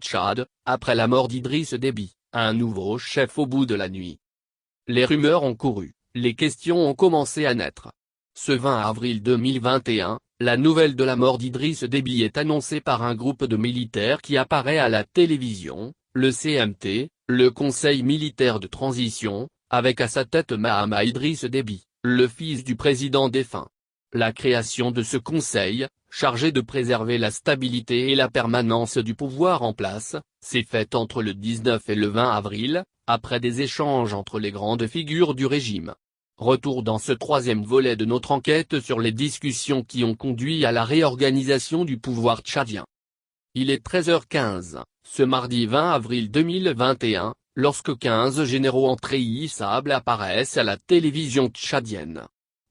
Tchad, après la mort d'Idriss Déby, un nouveau chef au bout de la nuit. Les rumeurs ont couru, les questions ont commencé à naître. Ce 20 avril 2021, la nouvelle de la mort d'Idriss Déby est annoncée par un groupe de militaires qui apparaît à la télévision, le CMT, le Conseil militaire de transition, avec à sa tête Mahama Idriss Déby, le fils du président défunt. La création de ce conseil, chargé de préserver la stabilité et la permanence du pouvoir en place, s'est faite entre le 19 et le 20 avril, après des échanges entre les grandes figures du régime. Retour dans ce troisième volet de notre enquête sur les discussions qui ont conduit à la réorganisation du pouvoir tchadien. Il est 13h15, ce mardi 20 avril 2021, lorsque 15 généraux intrahissables apparaissent à la télévision tchadienne.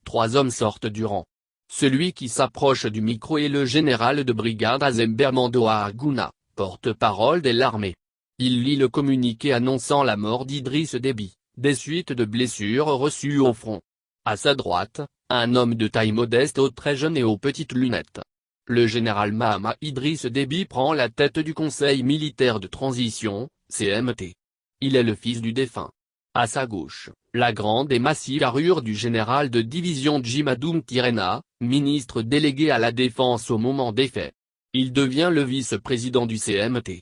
3 hommes sortent du rang. Celui qui s'approche du micro est le général de brigade Azem Bermando Agouna, porte-parole de l'armée. Il lit le communiqué annonçant la mort d'Idriss Déby, des suites de blessures reçues au front. À sa droite, un homme de taille modeste très jeune et aux petites lunettes. Le général Mahama Idriss Déby prend la tête du Conseil militaire de transition, CMT. Il est le fils du défunt. À sa gauche, la grande et massive carrure du général de division Djimadoum Tirena, ministre délégué à la défense au moment des faits. Il devient le vice-président du CMT.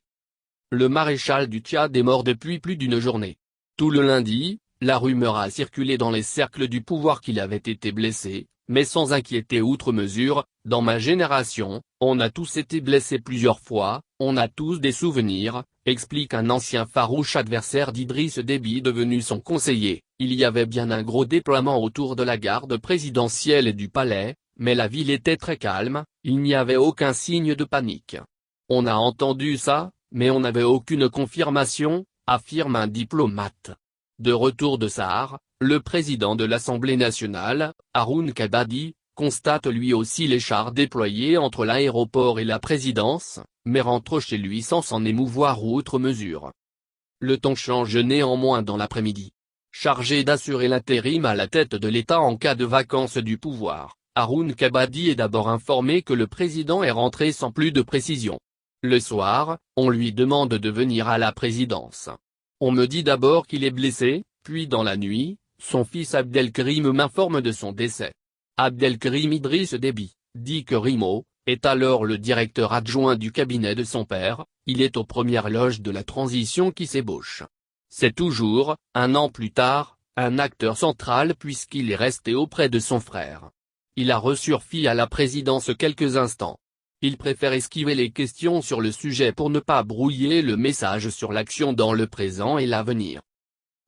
Le maréchal du Tchad est mort depuis plus d'une journée. Tout le lundi, la rumeur a circulé dans les cercles du pouvoir qu'il avait été blessé, mais sans inquiéter outre mesure. Dans ma génération, on a tous été blessés plusieurs fois, on a tous des souvenirs, explique un ancien farouche adversaire d'Idriss Déby devenu son conseiller. Il y avait bien un gros déploiement autour de la garde présidentielle et du palais, mais la ville était très calme, il n'y avait aucun signe de panique. On a entendu ça, mais on n'avait aucune confirmation, affirme un diplomate. De retour de Sahar, le président de l'Assemblée nationale, Haroun Kabadi, constate lui aussi les chars déployés entre l'aéroport et la présidence, mais rentre chez lui sans s'en émouvoir outre mesure. Le temps change néanmoins dans l'après-midi. Chargé d'assurer l'intérim à la tête de l'État en cas de vacance du pouvoir, Haroun Kabadi est d'abord informé que le président est rentré sans plus de précision. Le soir, on lui demande de venir à la présidence. On me dit d'abord qu'il est blessé, puis dans la nuit, son fils Abdelkrim m'informe de son décès. Abdelkrim Idriss Déby, dit que Rimo, est alors le directeur adjoint du cabinet de son père, il est aux premières loges de la transition qui s'ébauche. C'est toujours, un an plus tard, un acteur central puisqu'il est resté auprès de son frère. Il a ressurgi à la présidence quelques instants. Il préfère esquiver les questions sur le sujet pour ne pas brouiller le message sur l'action dans le présent et l'avenir.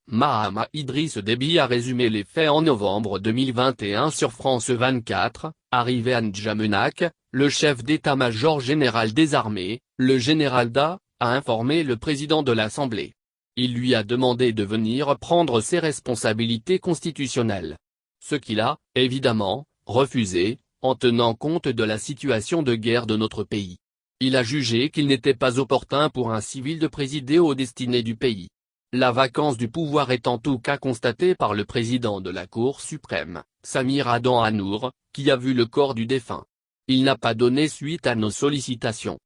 Mahama Idriss Déby a résumé les faits en novembre 2021 sur France 24, arrivé à N'Djamena, le chef d'état-major général des armées, le général Da, a informé le président de l'Assemblée. Il lui a demandé de venir prendre ses responsabilités constitutionnelles. Ce qu'il a, évidemment, refusé, en tenant compte de la situation de guerre de notre pays. Il a jugé qu'il n'était pas opportun pour un civil de présider aux destinées du pays. La vacance du pouvoir est en tout cas constatée par le président de la Cour suprême, Samir Adan Hanour, qui a vu le corps du défunt. Il n'a pas donné suite à nos sollicitations.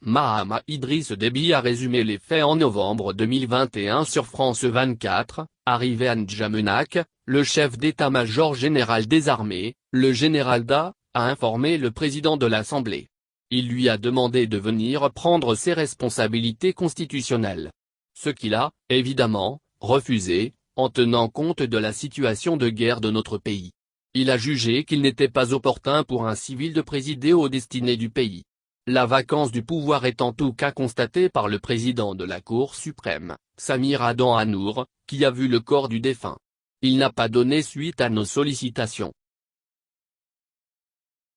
Mahama Idriss Déby a résumé les faits en novembre 2021 sur France 24, arrivé à N'Djamena, le chef d'état-major général des armées, le général Da, a informé le président de l'Assemblée. Il lui a demandé de venir prendre ses responsabilités constitutionnelles. Ce qu'il a, évidemment, refusé, en tenant compte de la situation de guerre de notre pays. Il a jugé qu'il n'était pas opportun pour un civil de présider aux destinées du pays. La vacance du pouvoir est en tout cas constatée par le président de la Cour suprême, Samir Adan Hanour, qui a vu le corps du défunt. Il n'a pas donné suite à nos sollicitations.